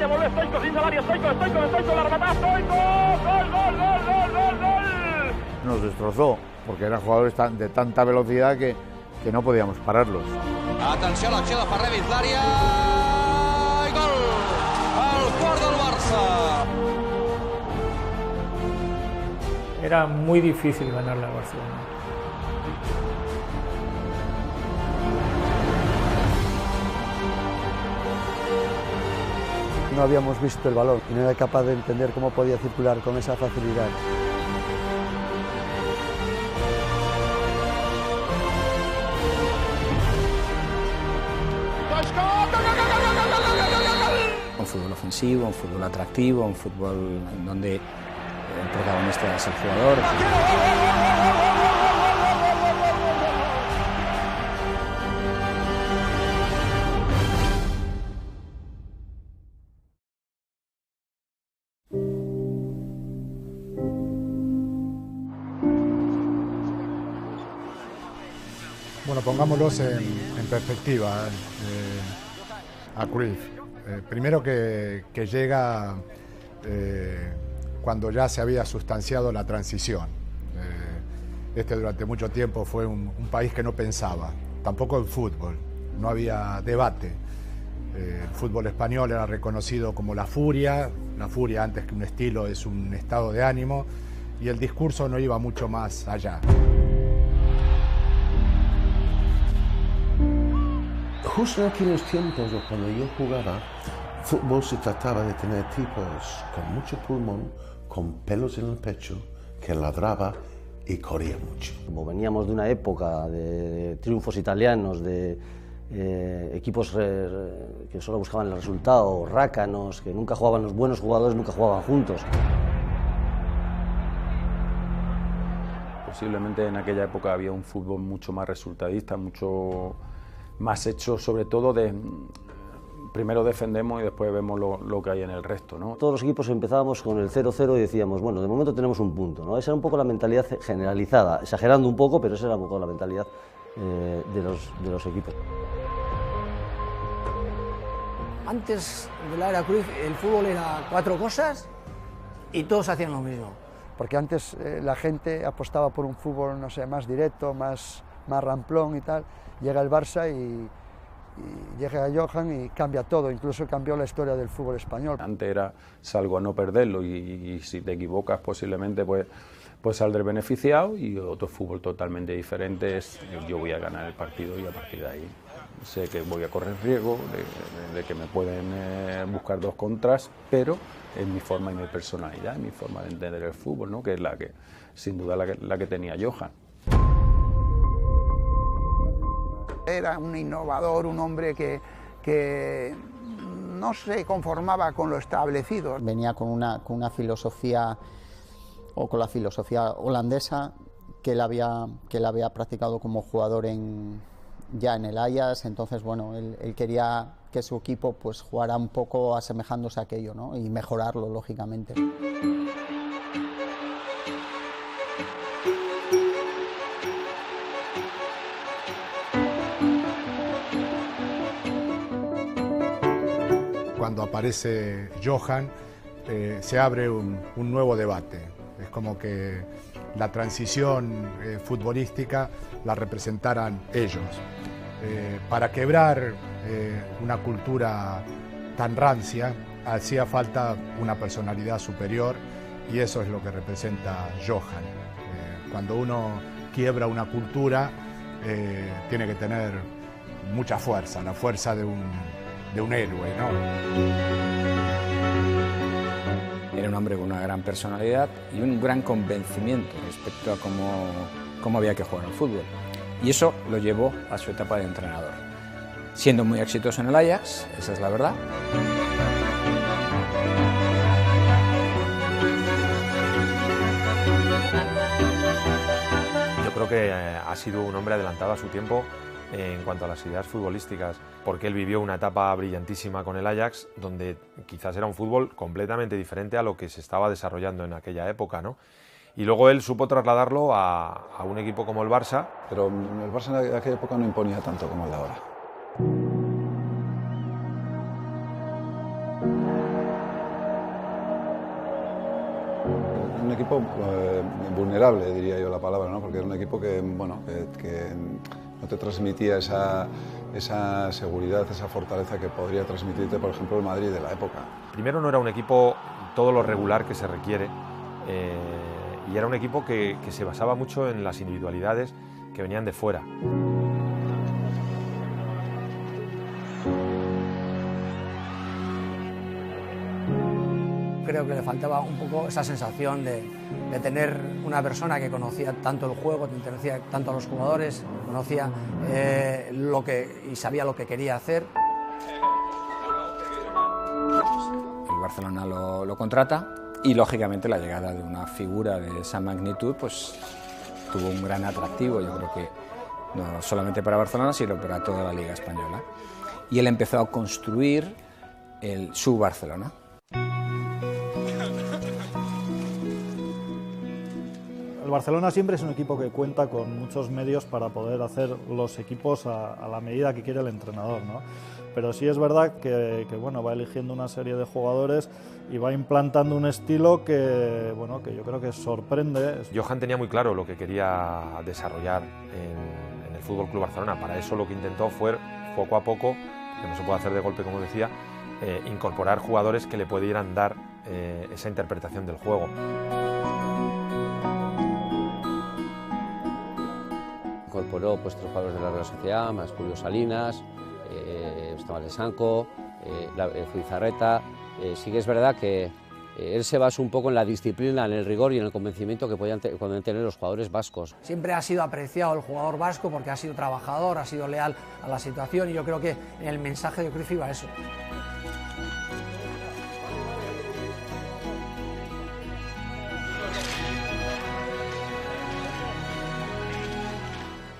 España, vuelve Stoico, sin salario, Stoico, la remata, Stoico, gol. Nos destrozó, porque eran jugadores de tanta velocidad que no podíamos pararlos. Atenció a l'acció de Ferrer dins l'àrea i gol! El quart del Barça. Era muy difícil ganarle a Barcelona. No habíamos visto el balón y no era capaz de entender cómo podía circular con esa facilidad. Un fútbol ofensivo, un fútbol atractivo, un fútbol en donde el protagonista es el jugador. Bueno, pongámoslos en perspectiva a Cruyff. Primero que llega cuando ya se había sustanciado la transición. Durante mucho tiempo fue un país que no pensaba, tampoco el fútbol, no había debate. El fútbol español era reconocido como la furia antes que un estilo es un estado de ánimo, y el discurso no iba mucho más allá. Justo en aquellos tiempos, cuando yo jugaba, fútbol se trataba de tener tipos con mucho pulmón, con pelos en el pecho, que ladraba y corría mucho. Como veníamos de una época de triunfos italianos, de equipos que solo buscaban el resultado, rácanos, que nunca jugaban, los buenos jugadores nunca jugaban juntos. Posiblemente en aquella época había un fútbol mucho más resultadista, mucho más hecho sobre todo de primero defendemos y después vemos lo que hay en el resto, ¿no? Todos los equipos empezábamos con el 0-0 y decíamos, bueno, de momento tenemos un punto, ¿no? Esa era un poco la mentalidad generalizada, exagerando un poco, pero esa era un poco la mentalidad de los equipos. Antes de la era Cruyff, el fútbol era 4 cosas y todos hacían lo mismo. Porque antes la gente apostaba por un fútbol, no sé, más directo, más ramplón y tal. Llega el Barça y llega Johan y cambia todo, incluso cambió la historia del fútbol español. Antes era salgo a no perderlo y si te equivocas posiblemente pues saldré beneficiado, y otro fútbol totalmente diferente es yo voy a ganar el partido y a partir de ahí sé que voy a correr riesgo de que me pueden buscar dos contras, pero es mi forma y mi personalidad, mi forma de entender el fútbol, ¿no? Que es la que sin duda la que tenía Johan. Era un innovador, un hombre que no se conformaba con lo establecido. Venía con una filosofía, o con la filosofía holandesa, que él había practicado como jugador ya en el Ajax. Entonces, bueno, él quería que su equipo pues jugara un poco asemejándose a aquello, ¿no? Y mejorarlo, lógicamente. Cuando aparece Johan, se abre un nuevo debate. Es como que la transición futbolística la representaran ellos. Para quebrar una cultura tan rancia, hacía falta una personalidad superior, y eso es lo que representa Johan. Cuando uno quiebra una cultura, tiene que tener mucha fuerza, la fuerza de un héroe, ¿no? Era un hombre con una gran personalidad y un gran convencimiento respecto a cómo había que jugar al fútbol. Y eso lo llevó a su etapa de entrenador. Siendo muy exitoso en el Ajax, esa es la verdad. Yo creo que ha sido un hombre adelantado a su tiempo en cuanto a las ideas futbolísticas, porque él vivió una etapa brillantísima con el Ajax, donde quizás era un fútbol completamente diferente a lo que se estaba desarrollando en aquella época, ¿no? Y luego él supo trasladarlo a un equipo como el Barça. Pero el Barça de aquella época no imponía tanto como el de ahora. un equipo vulnerable, diría yo la palabra, ¿no? Porque era un equipo que, bueno, que no te transmitía esa seguridad, esa fortaleza que podría transmitirte, por ejemplo, el Madrid de la época. Primero no era un equipo todo lo regular que se requiere y era un equipo que se basaba mucho en las individualidades que venían de fuera. Creo que le faltaba un poco esa sensación de tener una persona que conocía tanto el juego, que conocía tanto a los jugadores, conocía y sabía lo que quería hacer. El Barcelona lo contrata y lógicamente la llegada de una figura de esa magnitud pues tuvo un gran atractivo, yo creo que no solamente para Barcelona sino para toda la Liga Española. Y él empezó a construir su Barcelona. El Barcelona siempre es un equipo que cuenta con muchos medios para poder hacer los equipos a la medida que quiere el entrenador, ¿no? Pero sí es verdad que bueno, va eligiendo una serie de jugadores y va implantando un estilo que, bueno, que yo creo que sorprende. Johan tenía muy claro lo que quería desarrollar en el FC Barcelona. Para eso lo que intentó fue, poco a poco, que no se puede hacer de golpe, como decía, incorporar jugadores que le pudieran dar esa interpretación del juego. Incorporó pues 3 jugadores de la Real Sociedad, más Julio Salinas, estaba Lesanco, Zubizarreta. Sí que es verdad que él se basa un poco en la disciplina, en el rigor y en el convencimiento que podían tener los jugadores vascos. Siempre ha sido apreciado el jugador vasco porque ha sido trabajador, ha sido leal a la situación y yo creo que en el mensaje de Cruyff iba eso.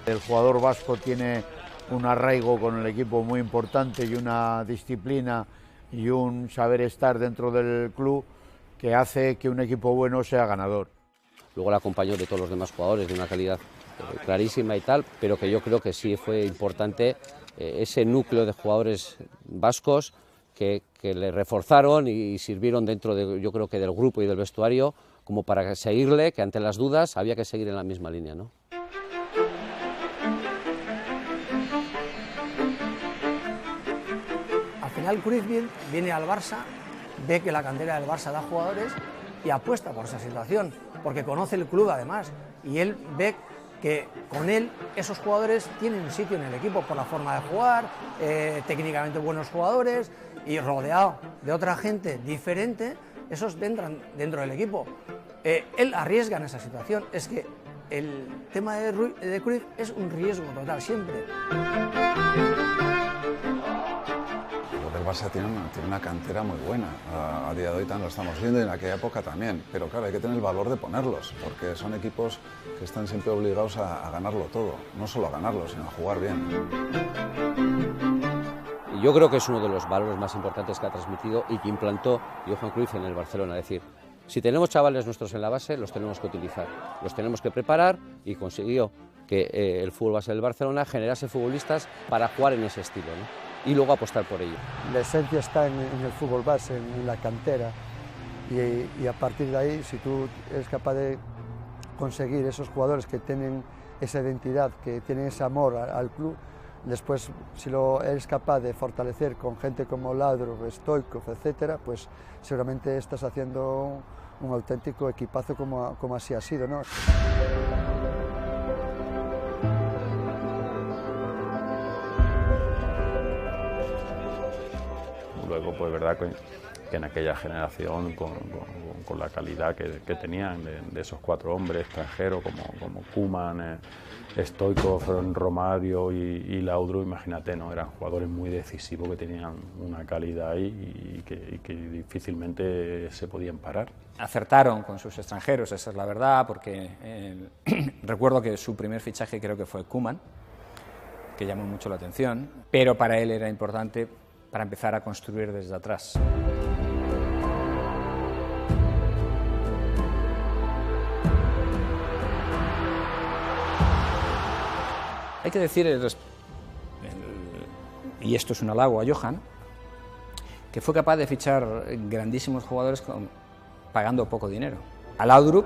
El jugador vasco tiene un arraigo con el equipo muy importante y una disciplina y un saber estar dentro del club que hace que un equipo bueno sea ganador. Luego la acompañó de todos los demás jugadores de una calidad clarísima y tal, pero que yo creo que sí fue importante ese núcleo de jugadores vascos que le reforzaron y sirvieron dentro yo creo que del grupo y del vestuario como para seguirle, que ante las dudas había que seguir en la misma línea, ¿no? Al final Cruyff viene al Barça, ve que la cantera del Barça da jugadores y apuesta por esa situación, porque conoce el club además, y él ve que con él esos jugadores tienen sitio en el equipo por la forma de jugar, técnicamente buenos jugadores, y rodeado de otra gente diferente, esos entran dentro del equipo. Él arriesga en esa situación, es que el tema de Cruyff es un riesgo total siempre. El Barça tiene una cantera muy buena, a día de hoy también lo estamos viendo y en aquella época también, pero claro, hay que tener el valor de ponerlos, porque son equipos que están siempre obligados a ganarlo todo, no solo a ganarlo, sino a jugar bien. Yo creo que es uno de los valores más importantes que ha transmitido y que implantó Johan Cruyff en el Barcelona, es decir, si tenemos chavales nuestros en la base, los tenemos que utilizar, los tenemos que preparar y consiguió que el fútbol base del Barcelona generase futbolistas para jugar en ese estilo, ¿no? Y luego apostar por ello. La esencia está en el fútbol base, en la cantera, y a partir de ahí, si tú eres capaz de conseguir esos jugadores que tienen esa identidad, que tienen ese amor al club, después si lo eres capaz de fortalecer con gente como Ladro, Stoichkov, etcétera, pues seguramente estás haciendo un auténtico equipazo como así ha sido, ¿no? Luego, pues verdad que en aquella generación, con la calidad que tenían de esos 4 hombres extranjeros, como Koeman, Stoichkov, Romario y Laudrup, imagínate, ¿no? Eran jugadores muy decisivos que tenían una calidad ahí y que difícilmente se podían parar. Acertaron con sus extranjeros, esa es la verdad, porque recuerdo que su primer fichaje creo que fue Koeman, que llamó mucho la atención, pero para él era importante para empezar a construir desde atrás. Hay que decir, y esto es un halago a Johan, que fue capaz de fichar grandísimos jugadores pagando poco dinero. A Laudrup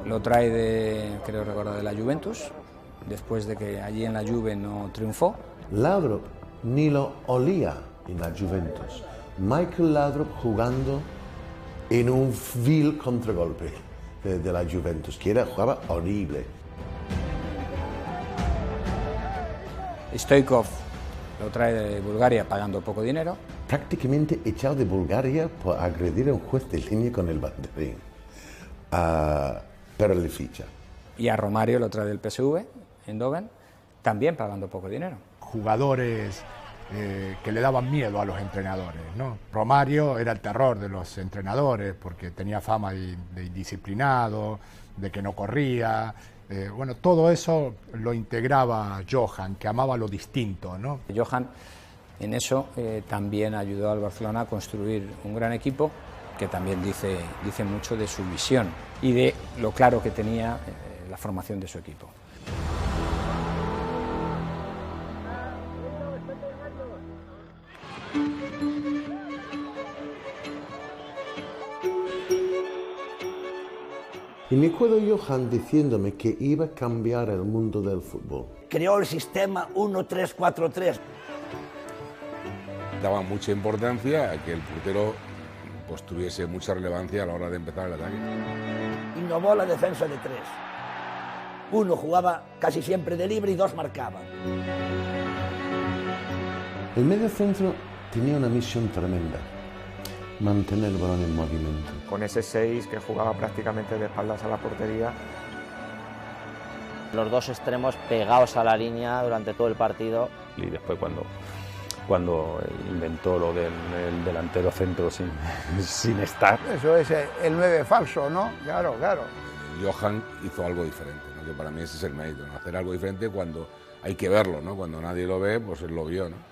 lo trae de, creo recordar, de la Juventus, después de que allí en la Juve no triunfó. Laudrup ni lo olía en la Juventus. Michael Laudrup jugando en un vil contragolpe de la Juventus, que jugaba horrible. Stoichkov lo trae de Bulgaria pagando poco dinero. Prácticamente echado de Bulgaria por agredir a un juez de línea con el banderín. Pero le ficha. Y a Romario lo trae del PSV, Eindhoven, también pagando poco dinero. Jugadores que le daban miedo a los entrenadores, ¿no? Romario era el terror de los entrenadores porque tenía fama de indisciplinado, de que no corría. Bueno, todo eso lo integraba Johan, que amaba lo distinto, ¿no? Johan en eso también ayudó al Barcelona a construir un gran equipo que también dice mucho de su visión y de lo claro que tenía la formación de su equipo. Y me acuerdo Johan diciéndome que iba a cambiar el mundo del fútbol. Creó el sistema 1-3-4-3. Daba mucha importancia a que el portero pues, tuviese mucha relevancia a la hora de empezar el ataque. Innovó la defensa de 3. Uno jugaba casi siempre de libre y 2 marcaban. El medio centro tenía una misión tremenda: mantener el balón en movimiento. Con ese 6 que jugaba prácticamente de espaldas a la portería. Los dos extremos pegados a la línea durante todo el partido. Y después cuando inventó lo del delantero centro sin estar. Eso es el 9 falso, ¿no? Claro, claro. Johan hizo algo diferente, ¿no? Que para mí ese es el mérito, ¿no? Hacer algo diferente cuando hay que verlo, ¿no? Cuando nadie lo ve, pues él lo vio, ¿no?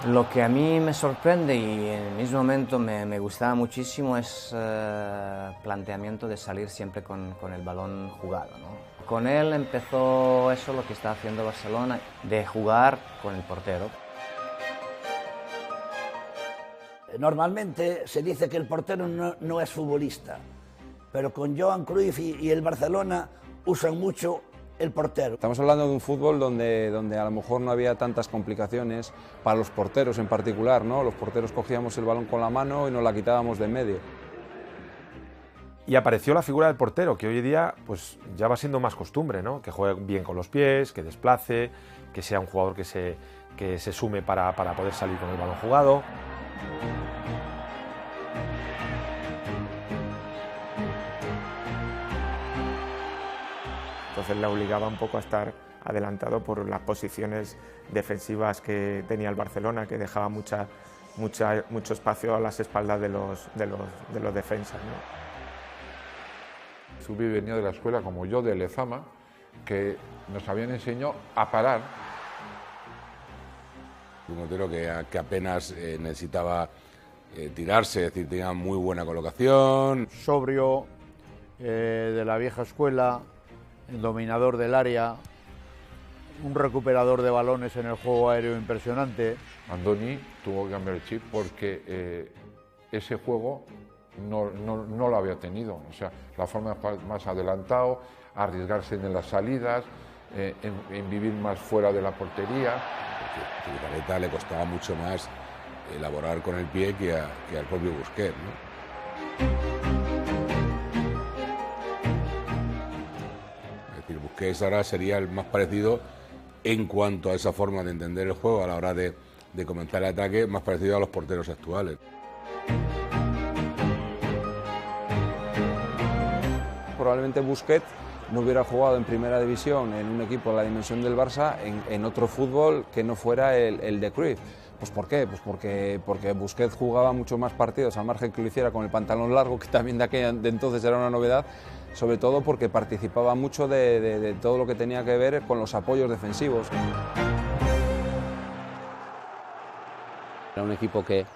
Lo que a mí me sorprende y en el mismo momento me gustaba muchísimo es el planteamiento de salir siempre con el balón jugado, ¿no? Con él empezó eso lo que está haciendo Barcelona, de jugar con el portero. Normalmente se dice que el portero no es futbolista, pero con Johan Cruyff y el Barcelona usan mucho el portero. Estamos hablando de un fútbol donde a lo mejor no había tantas complicaciones para los porteros en particular, ¿no? Los porteros cogíamos el balón con la mano y nos la quitábamos de en medio. Y apareció la figura del portero, que hoy en día pues, ya va siendo más costumbre, ¿no? Que juegue bien con los pies, que desplace, que sea un jugador que se sume para poder salir con el balón jugado. Entonces le obligaba un poco a estar adelantado por las posiciones defensivas que tenía el Barcelona, que dejaba mucho espacio a las espaldas de los defensas, ¿no? Zubi venía de la escuela, como yo, de Lezama, que nos habían enseñado a parar. Un portero que apenas necesitaba tirarse, es decir, tenía muy buena colocación. Sobrio, de la vieja escuela, el dominador del área, un recuperador de balones en el juego aéreo impresionante. Andoni tuvo que cambiar el chip porque ese juego no lo había tenido. O sea, la forma más adelantado, arriesgarse en las salidas, en vivir más fuera de la portería. Porque a Vilareta le costaba mucho más elaborar con el pie que al propio Busquets, ¿no? Busquets ahora sería el más parecido en cuanto a esa forma de entender el juego a la hora de comenzar el ataque, más parecido a los porteros actuales. Probablemente Busquets no hubiera jugado en primera división en un equipo de la dimensión del Barça en otro fútbol que no fuera el de Cruyff. Pues ¿por qué? Pues porque Busquets jugaba muchos más partidos al margen que lo hiciera con el pantalón largo, que también de entonces era una novedad, sobre todo porque participaba mucho de todo lo que tenía que ver con los apoyos defensivos. Era un equipo que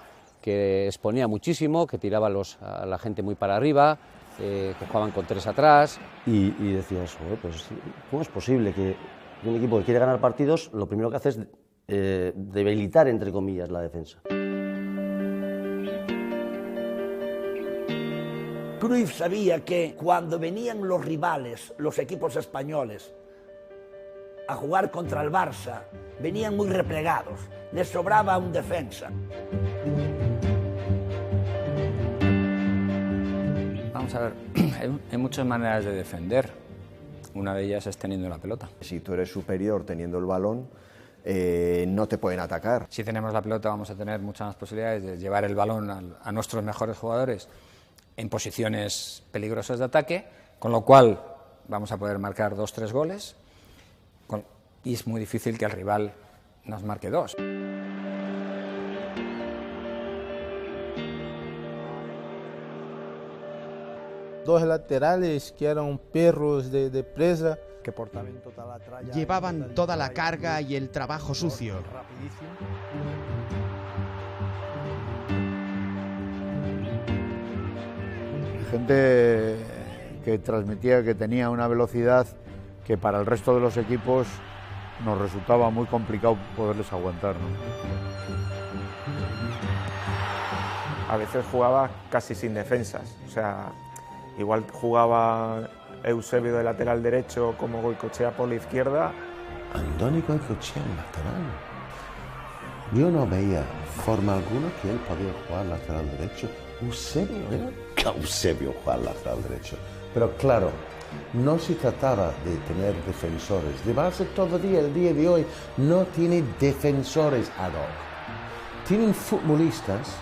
exponía muchísimo, que tiraba a la gente muy para arriba, que jugaban con 3 atrás. Y decías, pues, ¿cómo es posible que un equipo que quiere ganar partidos, lo primero que hace es debilitar, entre comillas, la defensa? Cruyff sabía que cuando venían los rivales, los equipos españoles, a jugar contra el Barça, venían muy replegados, les sobraba un defensa. Vamos a ver, hay muchas maneras de defender. Una de ellas es teniendo la pelota. Si tú eres superior teniendo el balón, no te pueden atacar. Si tenemos la pelota vamos a tener muchas más posibilidades de llevar el balón a nuestros mejores jugadores en posiciones peligrosas de ataque, con lo cual vamos a poder marcar 2-3 goles y es muy difícil que el rival nos marque 2. Dos laterales que eran perros de presa. Llevaban toda la carga y el trabajo sucio. Gente que transmitía que tenía una velocidad que para el resto de los equipos nos resultaba muy complicado poderles aguantar, ¿no? A veces jugaba casi sin defensas, o sea, igual jugaba Eusebio de lateral derecho como Goicoechea por la izquierda. Andoni Goicoechea en lateral. Yo no veía forma alguna que él podía jugar lateral derecho. Eusebio era Eusebio jugar lateral derecho. Pero claro, no se trataba de tener defensores. De base todavía el día de hoy no tiene defensores ad hoc. Tienen futbolistas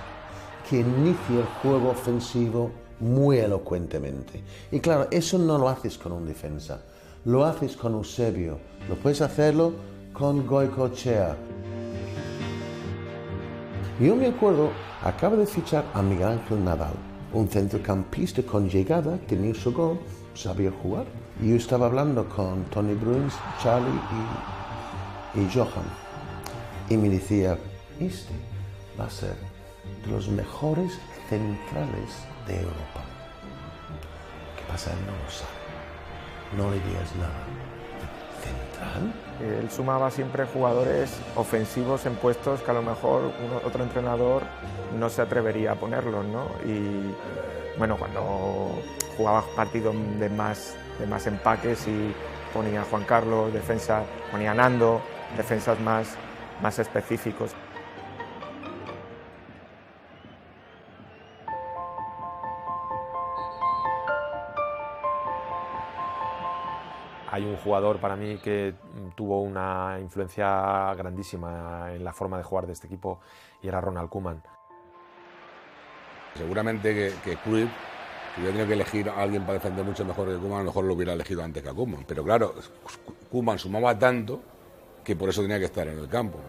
que inician el juego ofensivo muy elocuentemente. Y claro, eso no lo haces con un defensa, lo haces con Eusebio, lo puedes hacerlo con Goicoechea. Yo me acuerdo, acaba de fichar a Miguel Ángel Nadal, un centrocampista con llegada, tenía su gol, sabía jugar. Y yo estaba hablando con Tony Bruins, Charlie y Johan, y me decía, este va a ser de los mejores centrales de Europa. ¿Qué pasa? Él no lo sabe. No le digas nada. ¿Central? Él sumaba siempre jugadores ofensivos en puestos que a lo mejor otro entrenador no se atrevería a ponerlos, ¿no? Y bueno, cuando jugaba partidos de más empaques y ponía a Juan Carlos, defensa, ponía a Nando, defensas más específicos. Hay un jugador para mí que tuvo una influencia grandísima en la forma de jugar de este equipo y era Ronald Koeman. Seguramente que Cruyff, si hubiera tenido que elegir a alguien para defender mucho mejor que Koeman, a lo mejor lo hubiera elegido antes que a Koeman. Pero claro, Koeman sumaba tanto que por eso tenía que estar en el campo.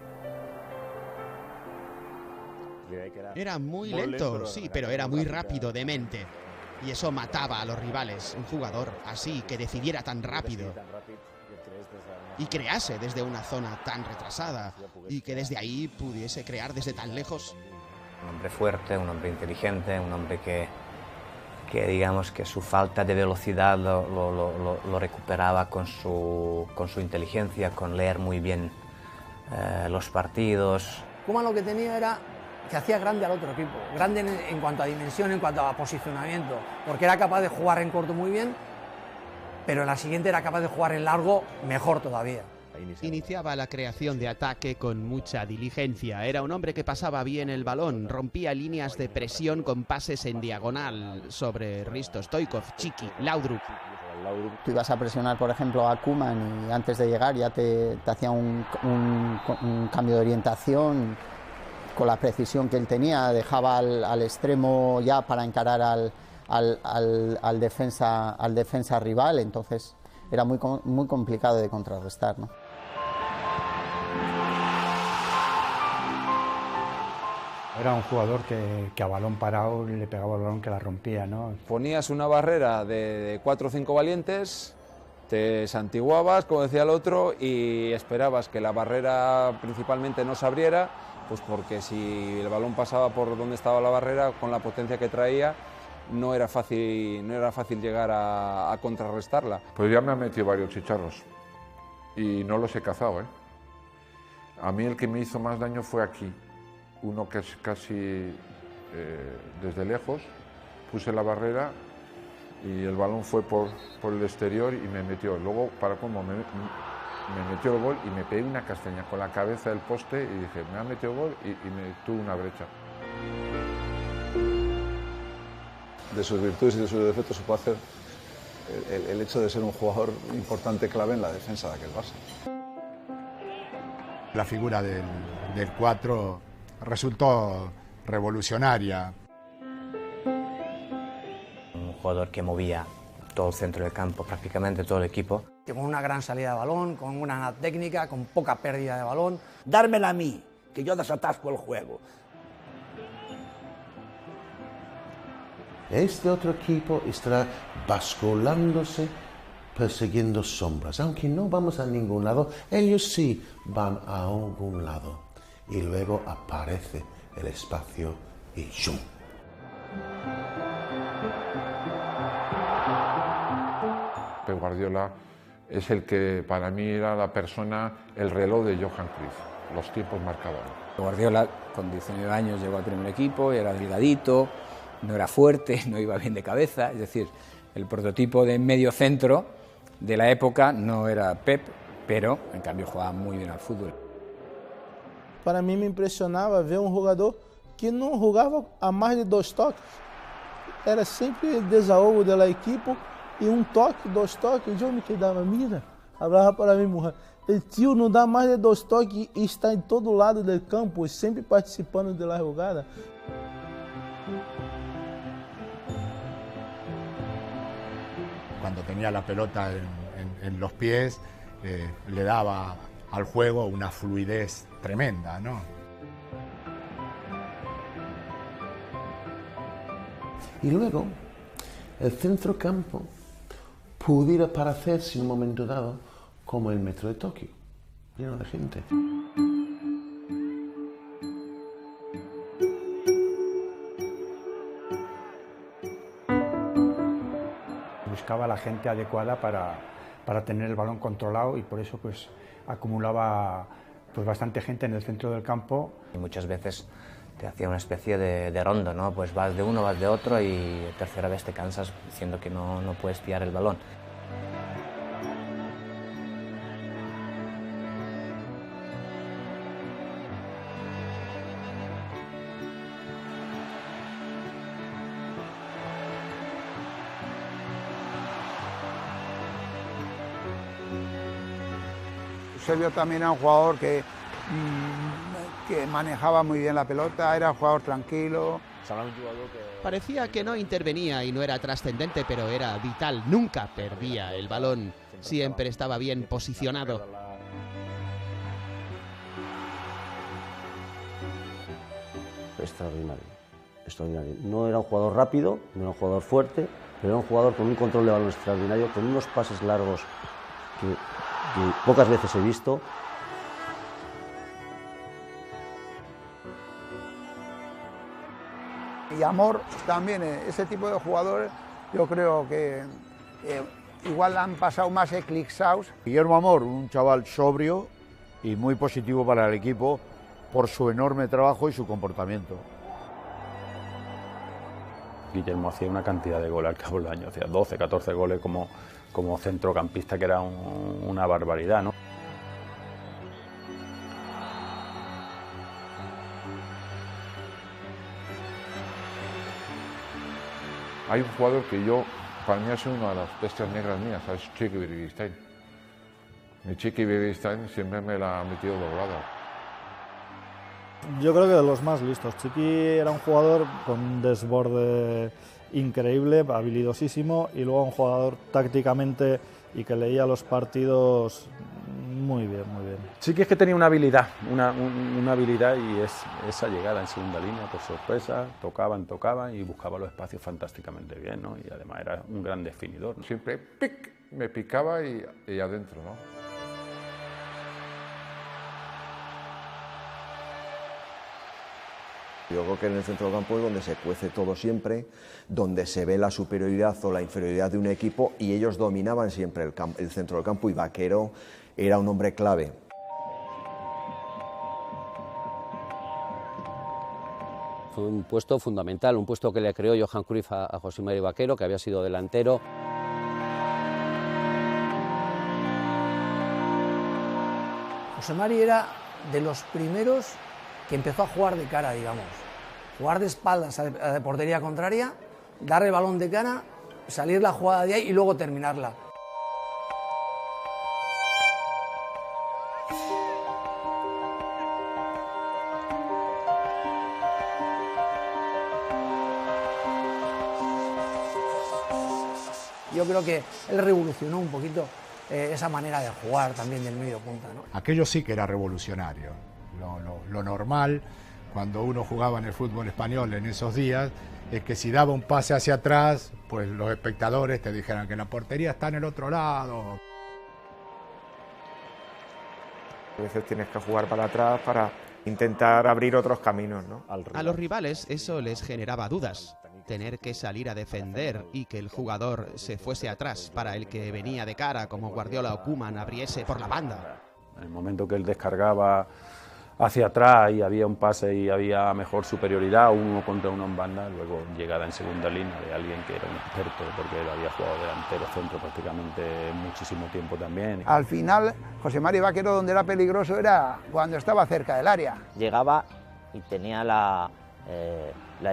Era muy lento, sí, pero era muy rápido de mente. Y eso mataba a los rivales, un jugador así, que decidiera tan rápido y crease desde una zona tan retrasada y que desde ahí pudiese crear desde tan lejos. Un hombre fuerte, un hombre inteligente, un hombre que digamos que su falta de velocidad lo recuperaba con su inteligencia, con leer muy bien los partidos. Koeman lo que tenía era que hacía grande al otro equipo, grande en cuanto a dimensión, en cuanto a posicionamiento, porque era capaz de jugar en corto muy bien, pero en la siguiente era capaz de jugar en largo mejor todavía. Iniciaba la creación de ataque con mucha diligencia. Era un hombre que pasaba bien el balón, rompía líneas de presión con pases en diagonal sobre Risto Stoichkov, Chiqui, Laudrup. Tú ibas a presionar, por ejemplo, a Koeman y antes de llegar ya te hacía un cambio de orientación. Con la precisión que él tenía, dejaba al extremo ya para encarar al defensa rival, entonces era muy complicado de contrarrestar, ¿no? Era un jugador que a balón parado le pegaba el balón que la rompía, ¿no? Ponías una barrera de 4 o 5 valientes, te santiguabas, como decía el otro, y esperabas que la barrera principalmente no se abriera, pues porque si el balón pasaba por donde estaba la barrera, con la potencia que traía, no era fácil llegar a contrarrestarla. Pues ya me han metido varios chicharros y no los he cazado, ¿eh? A mí el que me hizo más daño fue aquí, uno que es casi desde lejos, puse la barrera y el balón fue por el exterior y me metió. Luego, para cómo me metió el gol y me pegué una castaña con la cabeza del poste y dije, me ha metido gol y me tuvo una brecha. De sus virtudes y de sus defectos se puede hacer el hecho de ser un jugador importante, clave en la defensa de aquel Barça. La figura del 4 resultó revolucionaria. Un jugador que movía todo el centro del campo, prácticamente todo el equipo. Con una gran salida de balón, con una técnica, con poca pérdida de balón. Dármela a mí, que yo desatasco el juego. Este otro equipo estará basculándose, persiguiendo sombras. Aunque no vamos a ningún lado, ellos sí van a algún lado. Y luego aparece el espacio y ¡zum! Pep Guardiola es el que para mí era la persona, el reloj de Johan Cruyff, los tiempos marcaban. Guardiola con 19 años llegó al primer equipo, era delgadito, no era fuerte, no iba bien de cabeza, es decir, el prototipo de medio centro de la época no era Pep, pero en cambio jugaba muy bien al fútbol. Para mí me impresionaba ver un jugador que no jugaba a más de 2 toques. Era siempre el desahogo de la equipo y un toque, 2 toques. Yo me quedaba, mira, hablaba para mi mujer, el tío no da más de 2 toques y está en todo lado del campo, siempre participando de la jugada. Cuando tenía la pelota en los pies, le daba al juego una fluidez tremenda, ¿no? Y luego, el centrocampo pudiera parecerse en un momento dado como el metro de Tokio, lleno de gente. Buscaba la gente adecuada para tener el balón controlado y por eso pues acumulaba pues bastante gente en el centro del campo. Y muchas veces te hacía una especie de rondo, ¿no? Pues vas de uno, vas de otro y tercera vez te cansas diciendo que no puedes pillar el balón. Eusebio también era un jugador que manejaba muy bien la pelota, era un jugador tranquilo. Parecía que no intervenía y no era trascendente, pero era vital. Nunca perdía el balón, siempre estaba bien posicionado. Extraordinario, extraordinario. No era un jugador rápido, no era un jugador fuerte, pero era un jugador con un control de balón extraordinario, con unos pases largos que pocas veces he visto. Y Amor también, ese tipo de jugadores, yo creo que igual han pasado más eclipsados. Guillermo Amor, un chaval sobrio y muy positivo para el equipo por su enorme trabajo y su comportamiento. Guillermo hacía una cantidad de goles al cabo del año, hacía 12, 14 goles como centrocampista, que era una barbaridad, ¿no? Hay un jugador que para mí ha sido una de las bestias negras mías, es Chiqui Begiristain. Mi Chiqui Begiristain siempre me la ha metido doblada. Yo creo que de los más listos. Chiqui era un jugador con un desborde increíble, habilidosísimo, y luego un jugador tácticamente y que leía los partidos muy bien, muy bien. Chiqui es que tenía una habilidad, una habilidad, y es esa llegada en segunda línea por sorpresa, tocaban y buscaba los espacios fantásticamente bien, ¿no? Y además era un gran definidor, ¿no? Siempre me picaba y adentro, ¿no? Yo creo que en el centro del campo es donde se cuece todo siempre, donde se ve la superioridad o la inferioridad de un equipo, y ellos dominaban siempre el centro del campo, y Vaquero era un hombre clave. Fue un puesto fundamental, un puesto que le creó Johan Cruyff a José Mari Vaquero, que había sido delantero. José Mari era de los primeros que empezó a jugar de cara, digamos. Jugar de espaldas a la portería contraria, darle el balón de cara, salir la jugada de ahí y luego terminarla. Yo creo que él revolucionó un poquito esa manera de jugar también del medio punta, ¿no? Aquello sí que era revolucionario. Lo normal, cuando uno jugaba en el fútbol español en esos días, es que si daba un pase hacia atrás, pues los espectadores te dijeran que la portería está en el otro lado. A veces tienes que jugar para atrás para intentar abrir otros caminos, ¿no? A los rivales eso les generaba dudas. Tener que salir a defender y que el jugador se fuese atrás para el que venía de cara, como Guardiola o Koeman, abriese por la banda. En el momento que él descargaba hacia atrás y había un pase y había mejor superioridad, uno contra uno en banda, luego llegada en segunda línea de alguien que era un experto, porque él había jugado delantero centro prácticamente muchísimo tiempo también. Al final, José Mari Vaquero, donde era peligroso era cuando estaba cerca del área. Llegaba y tenía la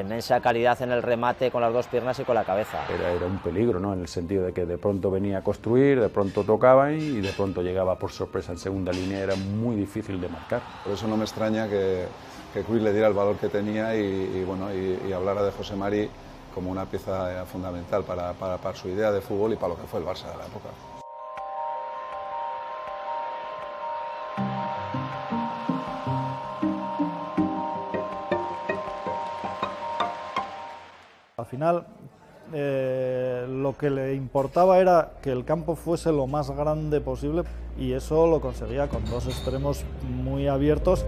inmensa calidad en el remate con las dos piernas y con la cabeza. Era un peligro, ¿no? En el sentido de que de pronto venía a construir, de pronto tocaba y de pronto llegaba por sorpresa en segunda línea, era muy difícil de marcar. Por eso no me extraña que Cruyff le diera el valor que tenía y hablara de José Mari como una pieza fundamental para su idea de fútbol y para lo que fue el Barça de la época. Al final, lo que le importaba era que el campo fuese lo más grande posible, y eso lo conseguía con dos extremos muy abiertos.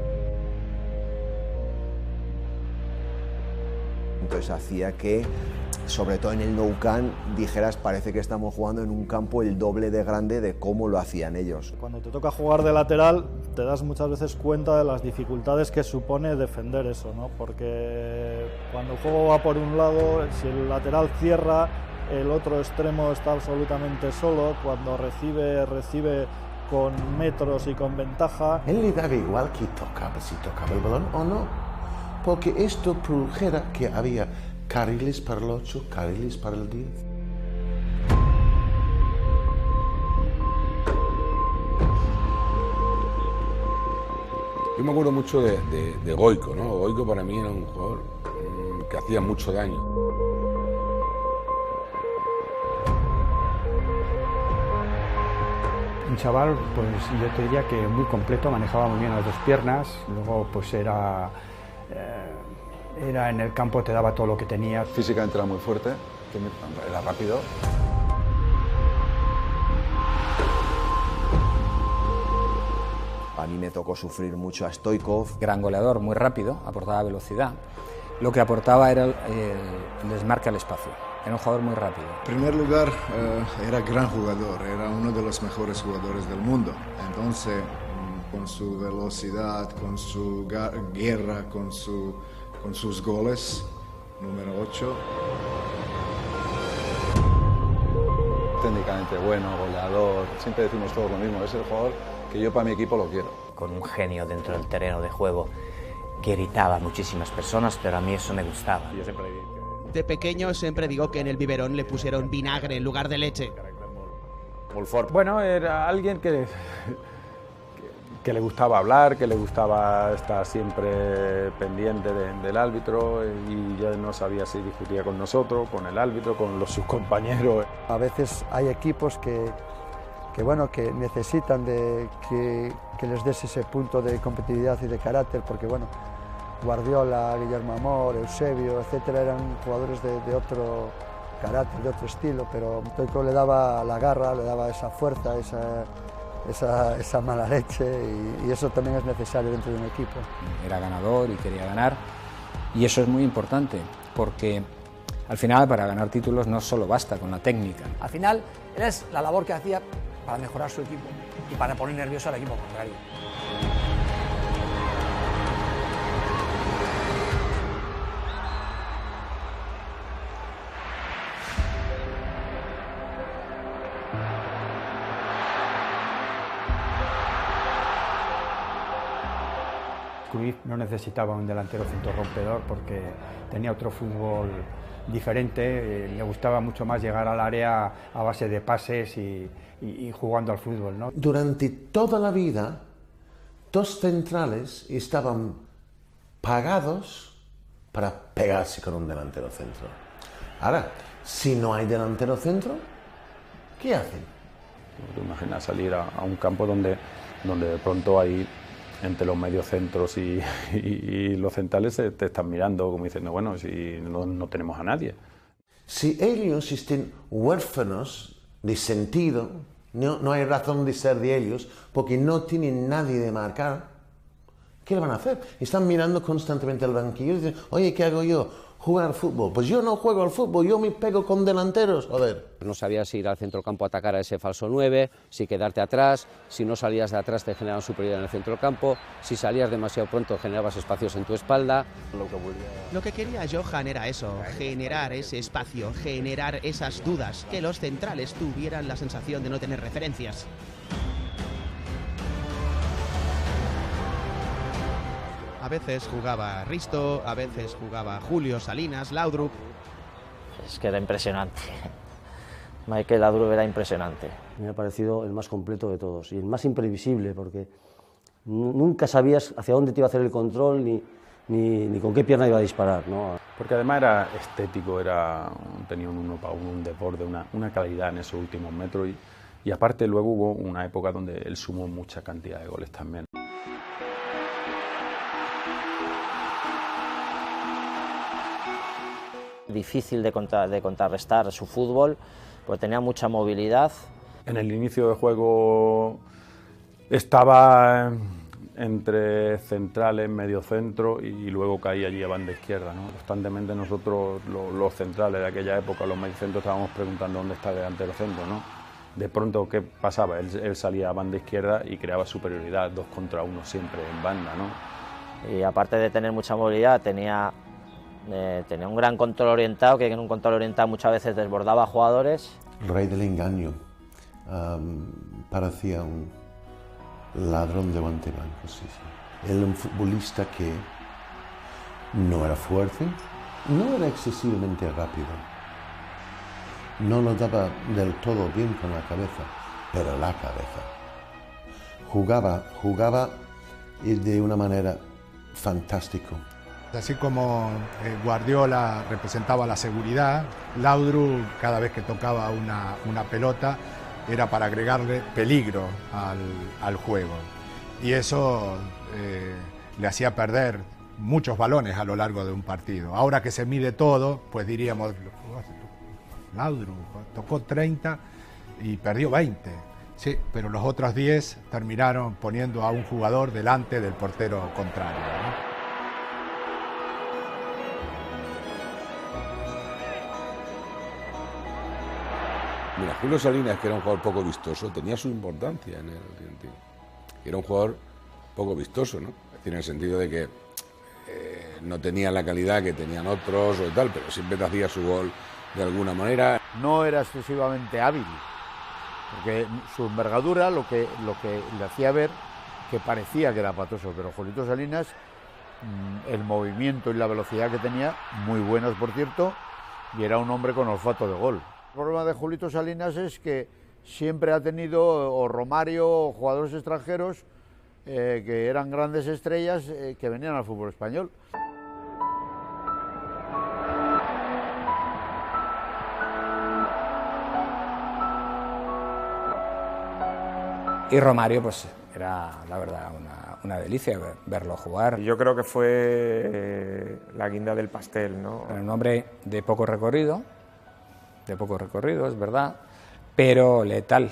Entonces hacía que, sobre todo en el Nou Camp, dijeras, parece que estamos jugando en un campo el doble de grande de cómo lo hacían ellos. Cuando te toca jugar de lateral, te das muchas veces cuenta de las dificultades que supone defender eso, ¿no? Porque cuando el juego va por un lado, si el lateral cierra, el otro extremo está absolutamente solo. Cuando recibe con metros y con ventaja. Él le daba igual que tocaba, si tocaba el balón o no, porque esto produjera que había carriles para el 8, carriles para el 10. Yo me acuerdo mucho de Goico, ¿no? Goico para mí era un jugador que hacía mucho daño. Un chaval, pues yo te diría que muy completo, manejaba muy bien las dos piernas, luego pues era en el campo, te daba todo lo que tenía. Físicamente era muy fuerte, era rápido. A mí me tocó sufrir mucho a Stoichkov. Gran goleador, muy rápido, aportaba velocidad. Lo que aportaba era el desmarque al espacio. Era un jugador muy rápido. En primer lugar, era gran jugador, era uno de los mejores jugadores del mundo. Entonces, con su velocidad, con su guerra, con sus goles, número 8. Técnicamente bueno, goleador, siempre decimos todos lo mismo, es el jugador que yo para mi equipo lo quiero. Con un genio dentro del terreno de juego que irritaba a muchísimas personas, pero a mí eso me gustaba. De pequeño siempre digo que en el biberón le pusieron vinagre en lugar de leche. Bueno, era alguien que le gustaba hablar, que le gustaba estar siempre pendiente del árbitro, y ya no sabía si discutía con nosotros, con el árbitro, con sus compañeros. A veces hay equipos que necesitan de que les des ese punto de competitividad y de carácter, porque bueno, Guardiola, Guillermo Amor, Eusebio, etcétera, eran jugadores de otro carácter, de otro estilo, pero Stoichkov le daba la garra, le daba esa fuerza, esa mala leche, y eso también es necesario dentro de un equipo. Era ganador y quería ganar, Y eso es muy importante, porque al final para ganar títulos no solo basta con la técnica. Al final, era la labor que hacía para mejorar su equipo y para poner nervioso al equipo contrario. Cruyff no necesitaba un delantero centro rompedor porque tenía otro fútbol diferente, le gustaba mucho más llegar al área a base de pases y jugando al fútbol, ¿no? Durante toda la vida, dos centrales estaban pagados para pegarse con un delantero centro. Ahora, si no hay delantero centro, ¿qué hacen? ¿Te imaginas salir a un campo donde de pronto hay entre los mediocentros y los centrales te están mirando como diciendo, bueno, si no tenemos a nadie? Si ellos estén huérfanos de sentido, no hay razón de ser de ellos, porque no tienen nadie de marcar, ¿qué le van a hacer? Están mirando constantemente al banquillo y dicen, oye, ¿qué hago yo? Jugar al fútbol. Pues yo no juego al fútbol, yo me pego con delanteros, joder. No sabías si ir al centrocampo a atacar a ese falso 9, si quedarte atrás, si no salías de atrás te generaban superioridad en el centrocampo, si salías demasiado pronto generabas espacios en tu espalda. Lo que quería Johan era eso, generar ese espacio, generar esas dudas, que los centrales tuvieran la sensación de no tener referencias. A veces jugaba Risto, a veces jugaba Julio Salinas, Laudrup. Es que era impresionante. Michael Laudrup era impresionante. Me ha parecido el más completo de todos y el más imprevisible, porque nunca sabías hacia dónde te iba a hacer el control ni con qué pierna iba a disparar, ¿no? Porque además era estético, tenía un 1 para 1, un desborde, una calidad en esos últimos metros y aparte luego hubo una época donde él sumó mucha cantidad de goles también. Difícil de contrarrestar su fútbol, pues tenía mucha movilidad. En el inicio de juego estaba entre centrales, medio centro y luego caía allí a banda izquierda, ¿no? Constantemente nosotros, los centrales de aquella época, los mediocentros, estábamos preguntando dónde está el delantero centro, ¿no? De pronto, ¿qué pasaba? Él salía a banda izquierda y creaba superioridad, 2 contra 1 siempre en banda, ¿no? Y aparte de tener mucha movilidad, tenía un gran control orientado, que en un control orientado muchas veces desbordaba a jugadores. El rey del engaño. Parecía un ladrón de guante blanco, sí. Él un futbolista que no era fuerte, no era excesivamente rápido, no lo daba del todo bien con la cabeza, pero la cabeza. Jugaba de una manera fantástica. Así como Guardiola representaba la seguridad, Laudrup cada vez que tocaba una pelota era para agregarle peligro al juego. Y eso le hacía perder muchos balones a lo largo de un partido. Ahora que se mide todo, pues diríamos, Laudrup tocó 30 y perdió 20. Sí, pero los otros 10 terminaron poniendo a un jugador delante del portero contrario, ¿no? Mira, Julio Salinas, que era un jugador poco vistoso, tenía su importancia en el Argentino. Era un jugador poco vistoso, ¿no? Es decir, en el sentido de que no tenía la calidad que tenían otros o tal, pero siempre te hacía su gol de alguna manera. No era excesivamente hábil, porque su envergadura lo que le hacía ver que parecía que era patoso, pero Julito Salinas, el movimiento y la velocidad que tenía, muy buenos por cierto, y era un hombre con olfato de gol. El problema de Julito Salinas es que siempre ha tenido o Romario o jugadores extranjeros que eran grandes estrellas que venían al fútbol español. Y Romario, pues era la verdad una delicia verlo jugar. Yo creo que fue la guinda del pastel, ¿no? Era un hombre de poco recorrido, es verdad, pero letal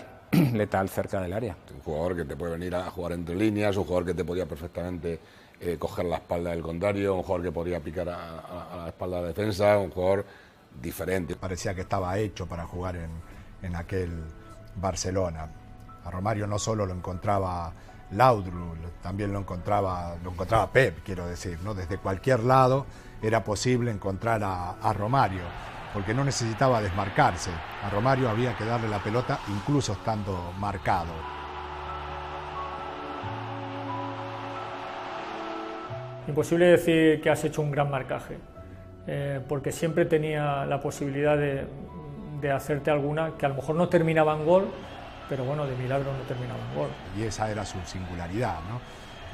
cerca del área. Un jugador que te puede venir a jugar entre líneas, un jugador que te podía perfectamente coger la espalda del contrario, un jugador que podría picar a la espalda de la defensa, un jugador diferente. Parecía que estaba hecho para jugar en aquel Barcelona. A Romario no solo lo encontraba Laudrup, también lo encontraba Pep, quiero decir, ¿no? Desde cualquier lado era posible encontrar a Romario, porque no necesitaba desmarcarse. A Romario había que darle la pelota incluso estando marcado. Imposible decir que has hecho un gran marcaje, porque siempre tenía la posibilidad de hacerte alguna que a lo mejor no terminaba en gol, pero bueno, de milagro no terminaba en gol. Y esa era su singularidad, ¿no?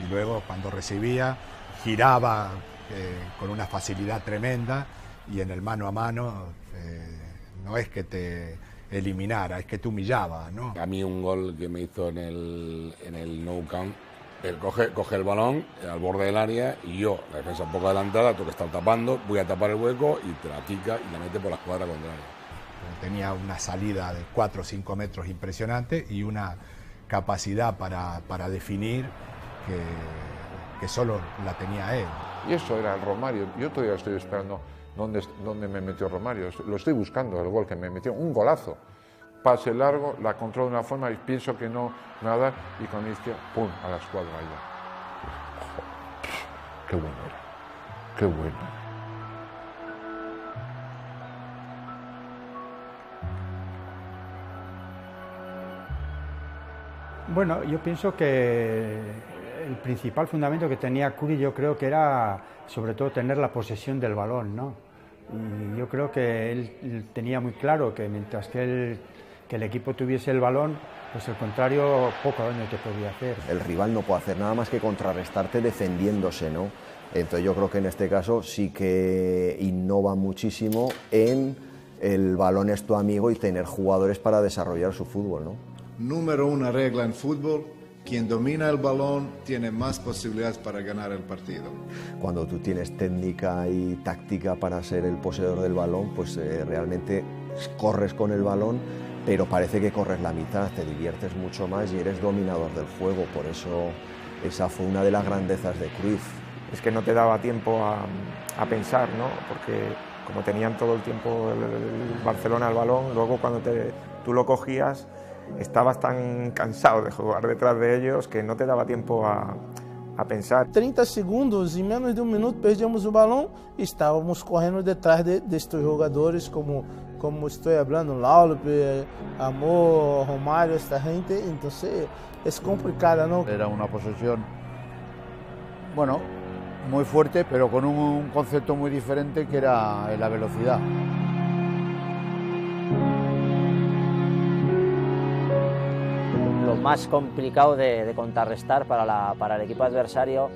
Y luego cuando recibía, giraba con una facilidad tremenda, y en el mano a mano no es que te eliminara, es que te humillaba, ¿no? A mí un gol que me hizo en el Nou Camp, él coge el balón al borde del área y yo, la defensa un poco adelantada, tengo que estar tapando, voy a tapar el hueco y te la pica y la mete por la escuadra contraria. Tenía una salida de 4 o 5 metros impresionante y una capacidad para definir que solo la tenía él. Y eso era el Romario. Yo todavía estoy esperando dónde me metió Romario. Lo estoy buscando, el gol que me metió. Un golazo. Pase largo, la controlo de una forma y pienso que no nada y con la izquierda, ¡pum!, a la escuadra allá. ¡Qué bueno era! ¡Qué bueno! Bueno, yo pienso que el principal fundamento que tenía Cruyff, yo creo que era sobre todo tener la posesión del balón, ¿no? Y yo creo que él tenía muy claro que mientras que el equipo tuviese el balón, pues el contrario poco daño te podía hacer. El rival no puede hacer nada más que contrarrestarte defendiéndose, ¿no? Entonces yo creo que en este caso sí que innova muchísimo en el balón es tu amigo y tener jugadores para desarrollar su fútbol, ¿no? Número 1 regla en fútbol: quien domina el balón tiene más posibilidades para ganar el partido. Cuando tú tienes técnica y táctica para ser el poseedor del balón, pues realmente corres con el balón, pero parece que corres la mitad, te diviertes mucho más y eres dominador del juego. Por eso esa fue una de las grandezas de Cruyff. Es que no te daba tiempo a pensar, ¿no? Porque como tenían todo el tiempo el Barcelona el balón, luego cuando tú lo cogías, estabas tan cansado de jugar detrás de ellos que no te daba tiempo a pensar. 30 segundos e menos de minuto perdíamos o balão e estávamos correndo detrás destes jogadores como estou falando, Laudrup, Amor, Romario, esta gente. Entonces es complicada, ¿no? Era una posesión, bueno, muy fuerte, pero con un concepto muy diferente que era la velocidad. Lo más complicado de contrarrestar para el equipo adversario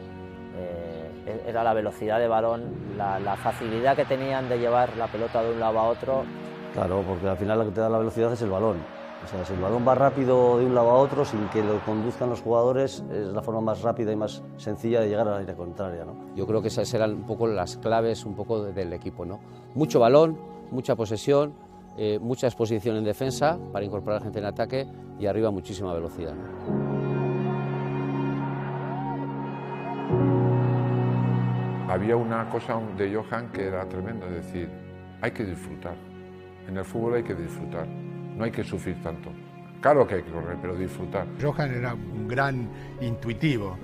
era la velocidad de balón, la facilidad que tenían de llevar la pelota de un lado a otro. Claro, porque al final lo que te da la velocidad es el balón. O sea, si el balón va rápido de un lado a otro sin que lo conduzcan los jugadores, es la forma más rápida y más sencilla de llegar a la línea contraria, ¿no? Yo creo que esas eran un poco las claves un poco del equipo, ¿no? Mucho balón, mucha posesión, mucha exposición en defensa para incorporar gente en ataque y arriba muchísima velocidad, ¿no? Había una cosa de Johan que era tremenda, es decir, hay que disfrutar. En el fútbol hay que disfrutar, no hay que sufrir tanto. Claro que hay que correr, pero disfrutar. Johan era un gran intuitivo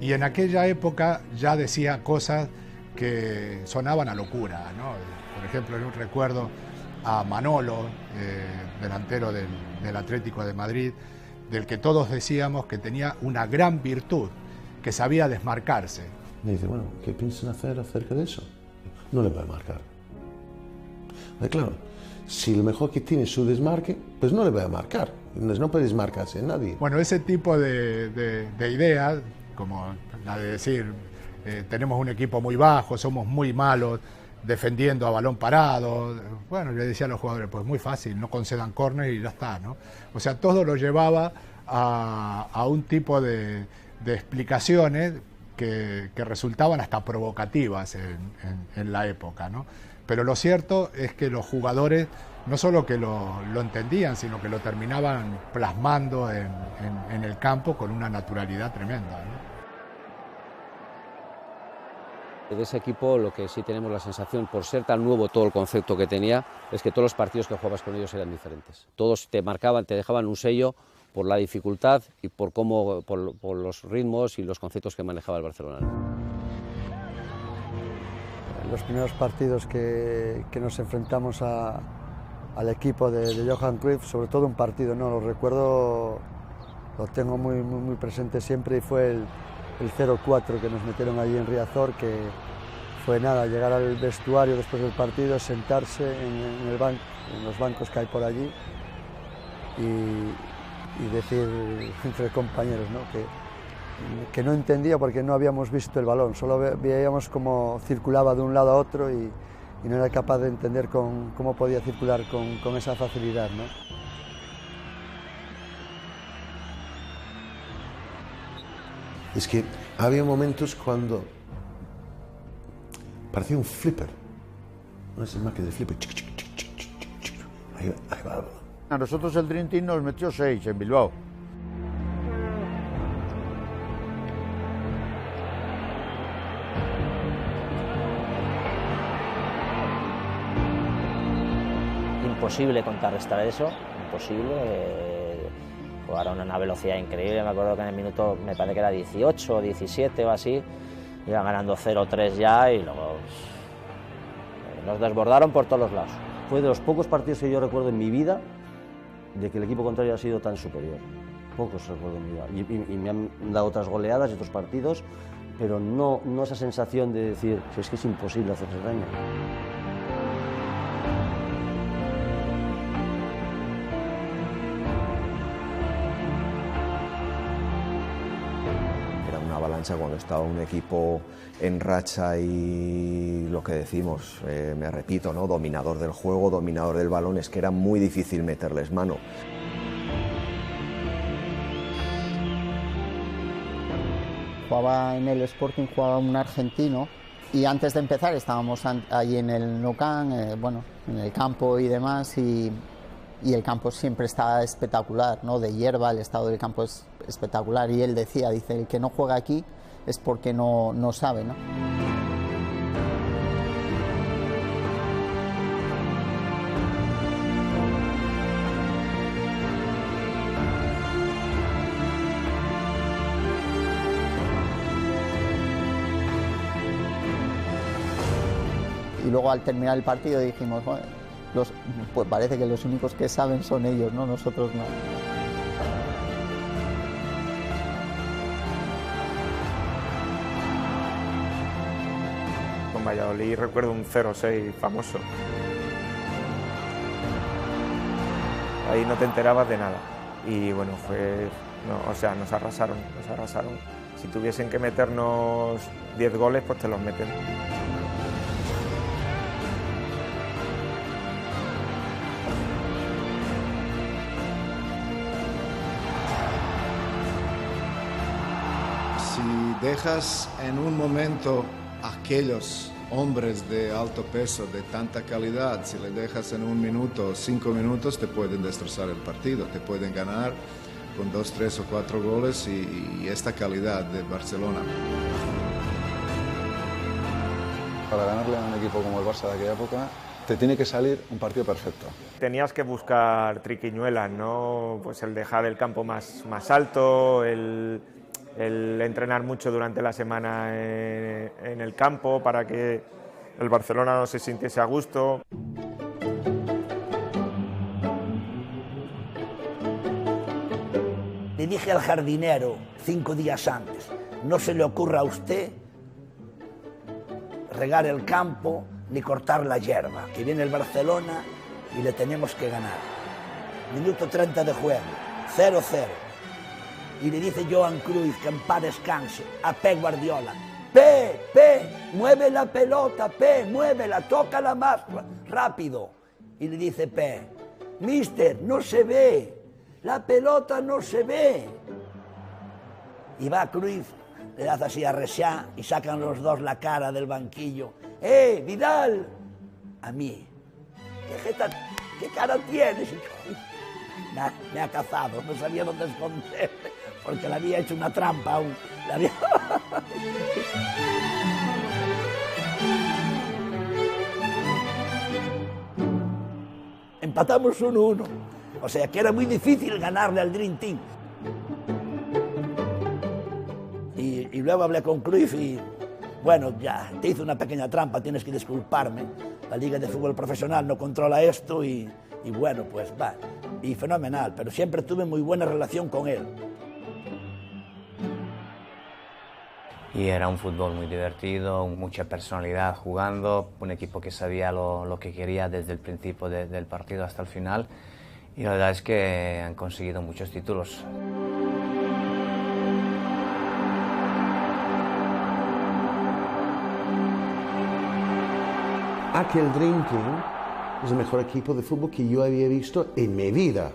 y en aquella época ya decía cosas que sonaban a locura, ¿no? Por ejemplo, yo recuerdo a Manolo, delantero del Atlético de Madrid, del que todos decíamos que tenía una gran virtud, que sabía desmarcarse. Me dice, bueno, ¿qué piensan hacer acerca de eso? No le voy a marcar. Claro, si lo mejor que tiene es su desmarque, pues no le voy a marcar. No puede desmarcarse nadie. Bueno, ese tipo de ideas, como la de decir, tenemos un equipo muy bajo, somos muy malos defendiendo a balón parado. Bueno, le decía a los jugadores, pues muy fácil, no concedan córner y ya está, ¿no? O sea, todo lo llevaba a un tipo de explicaciones que resultaban hasta provocativas en la época, ¿no? Pero lo cierto es que los jugadores no solo que lo entendían, sino que lo terminaban plasmando en el campo con una naturalidad tremenda, ¿no? De ese equipo lo que sí tenemos la sensación, por ser tan nuevo todo el concepto que tenía, es que todos los partidos que jugabas con ellos eran diferentes. Todos te marcaban, te dejaban un sello por la dificultad y por los ritmos y los conceptos que manejaba el Barcelona. Los primeros partidos que nos enfrentamos al equipo de Johan Cruyff, sobre todo un partido, no lo recuerdo, lo tengo muy presente siempre, y fue el 0-4 que nos metieron allí en Riazor, que fue nada, llegar al vestuario después del partido, sentarse en los bancos que hay por allí y decir entre compañeros, ¿no? que no entendía porque no habíamos visto el balón, solo veíamos cómo circulaba de un lado a otro y no era capaz de entender cómo podía circular con esa facilidad, ¿no? Es que había momentos cuando parecía un flipper, no es más que de flipper. Ahí va. A nosotros el Dream Team nos metió 6 en Bilbao. Imposible contrarrestar eso, imposible. Jugaron a una velocidad increíble, me acuerdo que en el minuto, me parece que era 18 o 17 o así, iban ganando 0-3 ya y luego nos desbordaron por todos los lados. Fue de los pocos partidos que yo recuerdo en mi vida de que el equipo contrario ha sido tan superior. Pocos recuerdo en mi vida. Y me han dado otras goleadas y otros partidos, pero no esa sensación de decir, es que es imposible hacerse daño. Cuando estaba un equipo en racha y lo que decimos, me repito, ¿no? Dominador del juego, dominador del balón, es que era muy difícil meterles mano. Jugaba en el Sporting, jugaba un argentino, y antes de empezar estábamos ahí en el Nou Camp, en el campo y demás, y el campo siempre está espectacular, ¿no? De hierba, el estado del campo es espectacular, y él decía, el que no juega aquí es porque no sabe, ¿no? Y luego al terminar el partido dijimos, bueno, pues parece que los únicos que saben son ellos, ¿no? Nosotros no. Con Valladolid recuerdo un 0-6 famoso. Ahí no te enterabas de nada. Y bueno, nos arrasaron. Si tuviesen que meternos 10 goles, pues te los meten. Dejas en un momento aquellos hombres de alto peso, de tanta calidad, si le dejas en un minuto o 5 minutos, te pueden destrozar el partido, te pueden ganar con 2, 3 o 4 goles y esta calidad de Barcelona. Para ganarle a un equipo como el Barça de aquella época, te tiene que salir un partido perfecto. Tenías que buscar triquiñuelas, ¿no? Pues el dejar el campo más alto, el entrenar mucho durante la semana en el campo para que el Barcelona no se sintiese a gusto. Le dije al jardinero 5 días antes, no se le ocurra a usted regar el campo ni cortar la hierba, que viene el Barcelona y le tenemos que ganar. Minuto 30 de juego, 0-0. Y le dice Johan Cruyff, que en paz descanse, a Pep Guardiola, mueve la pelota, muévela, tócala más rápido. Y le dice Pep, mister, no se ve, la pelota no se ve. Y va Cruyff, le hace así a Rexá y sacan los dos la cara del banquillo. Vidal! A mí, ¿qué cara tienes? Me ha cazado, no sabía dónde esconderme, porque le había hecho una trampa aún. empatamos 1-1. O sea que era muy difícil ganarle al Dream Team. Y luego hablé con Cruyff y, bueno, ya, te hice una pequeña trampa, tienes que disculparme. La Liga de Fútbol Profesional no controla esto y bueno, pues va. Y fenomenal, pero siempre tuve muy buena relación con él. Y era un fútbol muy divertido, mucha personalidad jugando, un equipo que sabía lo que quería desde el principio del partido hasta el final. Y la verdad es que han conseguido muchos títulos. Aquel Dream Team es el mejor equipo de fútbol que yo había visto en mi vida.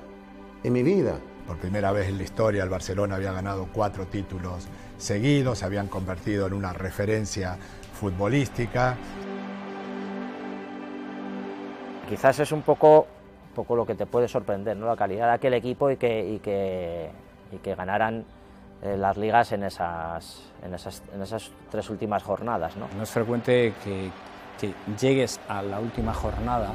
En mi vida. Por primera vez en la historia el Barcelona había ganado 4 títulos seguidos, se habían convertido en una referencia futbolística. Quizás es un poco lo que te puede sorprender, ¿no? La calidad de aquel equipo y que ganaran las ligas en esas 3 últimas jornadas, ¿no? No es frecuente que llegues a la última jornada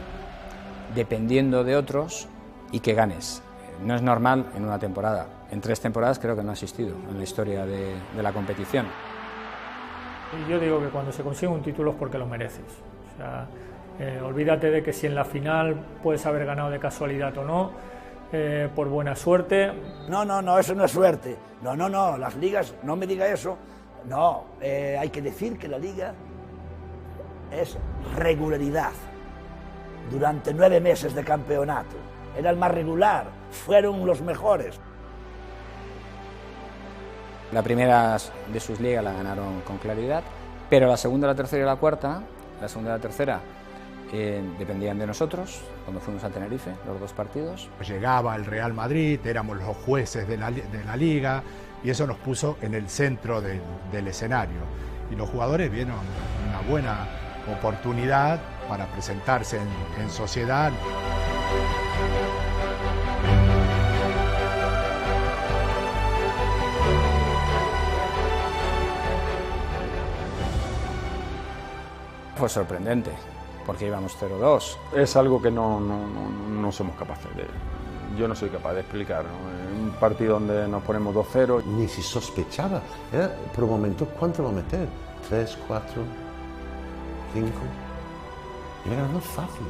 dependiendo de otros y que ganes. No es normal en una temporada. En 3 temporadas creo que no ha existido en la historia de la competición. Yo digo que cuando se consigue un título es porque lo mereces. O sea, olvídate de que si en la final puedes haber ganado de casualidad o no, por buena suerte. No, eso no es suerte. No, las ligas, no me diga eso. No, hay que decir que la liga es regularidad. Durante 9 meses de campeonato. Era el más regular, fueron los mejores. La primera de sus ligas la ganaron con claridad, pero la segunda, la tercera y la cuarta, la segunda y la tercera dependían de nosotros, cuando fuimos a Tenerife, los 2 partidos. Llegaba el Real Madrid, éramos los jueces de la liga y eso nos puso en el centro del escenario. Y los jugadores vieron una buena oportunidad para presentarse en sociedad. Fue sorprendente, porque íbamos 0-2. Es algo que no somos capaces de... Yo no soy capaz de explicar, ¿no? En un partido donde nos ponemos 2-0... Ni se sospechaba. Era por un momento, ¿cuánto va a meter? 3, 4, 5... Era ganando fácil.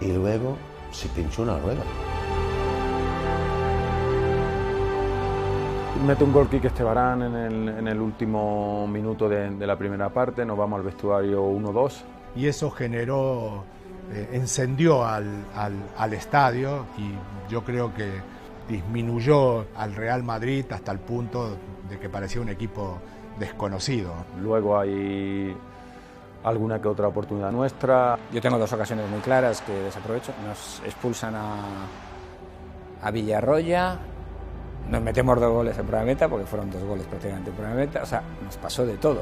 Y luego se pinchó una rueda. Mete un gol Quique Estebarán en el último minuto de la primera parte, nos vamos al vestuario 1-2. Y eso generó, encendió al estadio y yo creo que disminuyó al Real Madrid hasta el punto de que parecía un equipo desconocido. Luego hay alguna que otra oportunidad nuestra. Yo tengo 2 ocasiones muy claras que desaprovecho. Nos expulsan a Villarroya, nos metemos 2 goles en prueba de meta, porque fueron 2 goles prácticamente en prueba de meta, o sea, nos pasó de todo.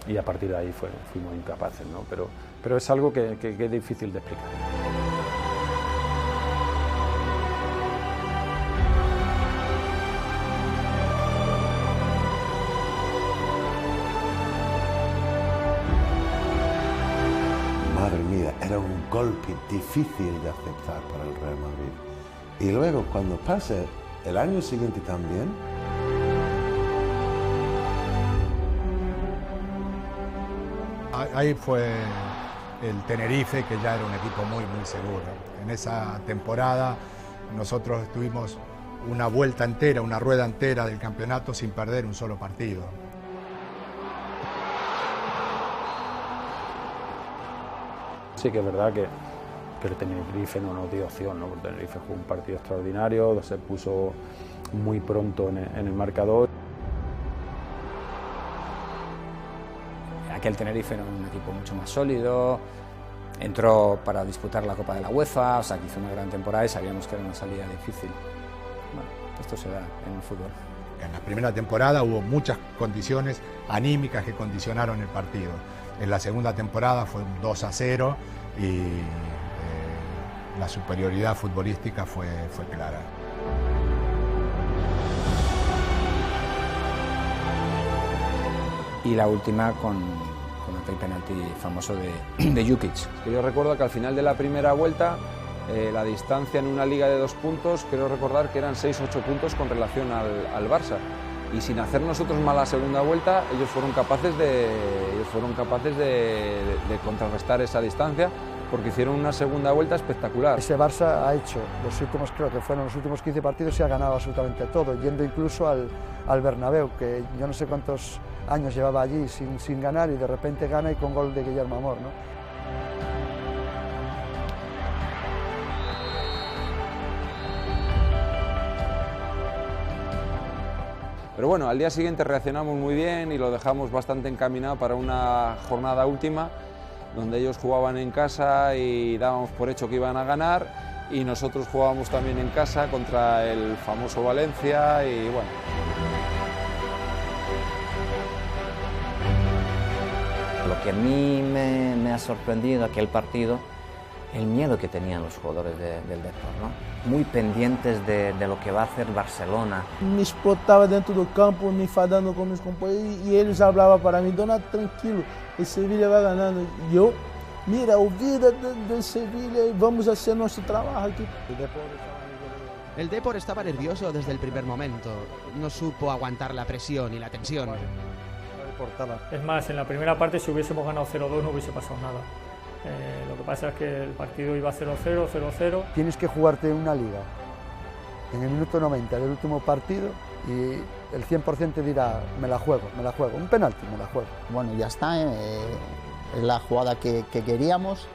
Y a partir de ahí fuimos incapaces, ¿no? Pero es algo que es difícil de explicar. Madre mía, era un golpe difícil de aceptar para el Real Madrid. Y luego, cuando pase el año siguiente también, ahí fue el Tenerife, que ya era un equipo muy seguro. En esa temporada nosotros tuvimos una vuelta entera, una rueda entera del campeonato sin perder un solo partido. Sí que es verdad que el Tenerife no nos dio opción, ¿no? Porque Tenerife jugó un partido extraordinario, se puso muy pronto en el marcador. Aquel Tenerife era un equipo mucho más sólido, entró para disputar la Copa de la UEFA, o sea que hizo una gran temporada y sabíamos que era una salida difícil. Bueno, esto se da en el fútbol. En la primera temporada hubo muchas condiciones anímicas que condicionaron el partido. En la segunda temporada fue un 2-0 y la superioridad futbolística fue clara. Y la última con aquel penalti famoso de Jukic. Yo recuerdo que al final de la primera vuelta la distancia en una liga de 2 puntos, creo recordar que eran 6 o 8 puntos con relación al Barça. Y sin hacer nosotros mal la segunda vuelta, ellos fueron capaces de contrarrestar esa distancia, porque hicieron una segunda vuelta espectacular. Ese Barça ha hecho los últimos, creo que fueron los últimos 15 partidos y ha ganado absolutamente todo, yendo incluso al Bernabéu, que yo no sé cuántos años llevaba allí sin ganar, y de repente gana y con gol de Guillermo Amor, ¿no? Pero bueno, al día siguiente reaccionamos muy bien y lo dejamos bastante encaminado para una jornada última, donde ellos jugaban en casa y dábamos por hecho que iban a ganar, y nosotros jugábamos también en casa contra el famoso Valencia, y bueno. Lo que a mí me ha sorprendido aquel partido, el miedo que tenían los jugadores del Depor, ¿no? Muy pendientes de lo que va a hacer Barcelona. Me explotaba dentro do campo, me enfadando con mis compañeros, y ellos hablaban para mí: Dona, tranquilo, el Sevilla va ganando. Y yo, mira, olvida del Sevilla y vamos a hacer nuestro trabajo aquí. El Depor estaba nervioso desde el primer momento, no supo aguantar la presión y la tensión. Es más, en la primera parte, si hubiésemos ganado 0-2 no hubiese pasado nada. Lo que pasa es que el partido iba 0-0, 0-0. Tienes que jugarte una liga en el minuto 90 del último partido y el 100% te dirá: me la juego, un penalti, me la juego. Bueno, ya está, es la jugada que queríamos,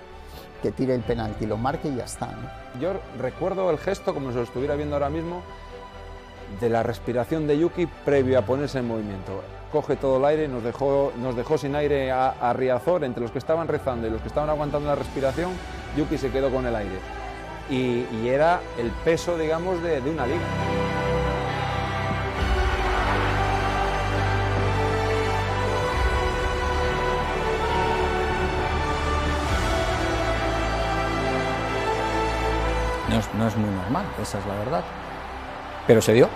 que tire el penalti, lo marque y ya está, ¿no? Yo recuerdo el gesto, como si lo estuviera viendo ahora mismo, de la respiración de Yuki previo a ponerse en movimiento. Coge todo el aire, nos dejó sin aire a Riazor, entre los que estaban rezando y los que estaban aguantando la respiración. Yuki se quedó con el aire y era el peso, digamos, de una liga. No es muy normal, esa es la verdad, pero se dio,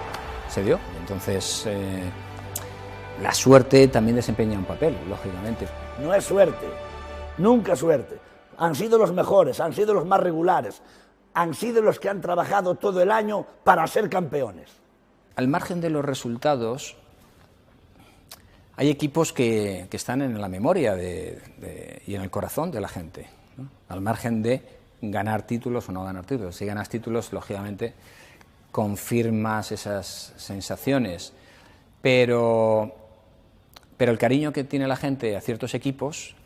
y entonces la suerte también desempeña un papel, lógicamente. No es suerte, nunca suerte. Han sido los mejores, han sido los más regulares, han sido los que han trabajado todo el año para ser campeones. Al margen de los resultados, hay equipos que están en la memoria y en el corazón de la gente, ¿no? Al margen de ganar títulos o no ganar títulos. Si ganas títulos, lógicamente, confirmas esas sensaciones, pero el cariño que tiene la gente a ciertos equipos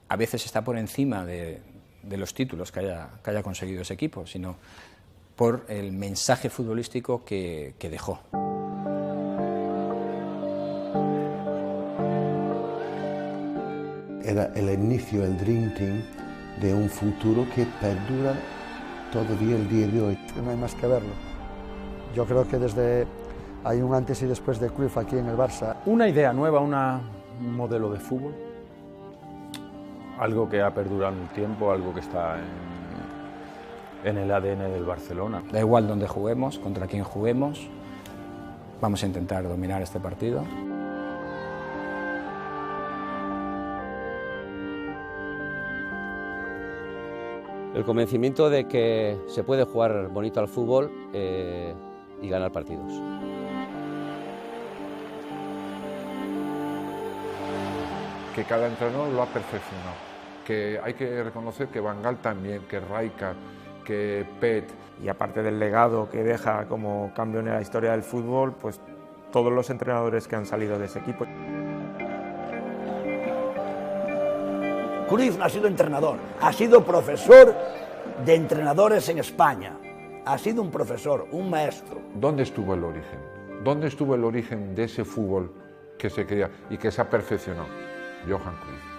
a veces está por encima de los títulos que haya conseguido ese equipo, sino por el mensaje futbolístico que dejó. Era el inicio, el Dream Team, de un futuro que perdura todavía el día de hoy. No hay más que verlo. Yo creo que hay un antes y después de Cruyff aquí en el Barça. Una idea nueva, un modelo de fútbol, algo que ha perdurado en el tiempo, algo que está en el ADN del Barcelona. Da igual donde juguemos, contra quién juguemos, vamos a intentar dominar este partido. El convencimiento de que se puede jugar bonito al fútbol y ganar partidos. Que cada entrenador lo ha perfeccionado, que hay que reconocer que Van Gaal también, que Rijkaard, que Pet. Y aparte del legado que deja como campeón en la historia del fútbol, pues todos los entrenadores que han salido de ese equipo. Cruyff no ha sido entrenador, ha sido profesor de entrenadores en España. Ha sido un profesor, un maestro. ¿Dónde estuvo el origen? ¿Dónde estuvo el origen de ese fútbol que se quería y que se ha perfeccionado? Johan Cruyff.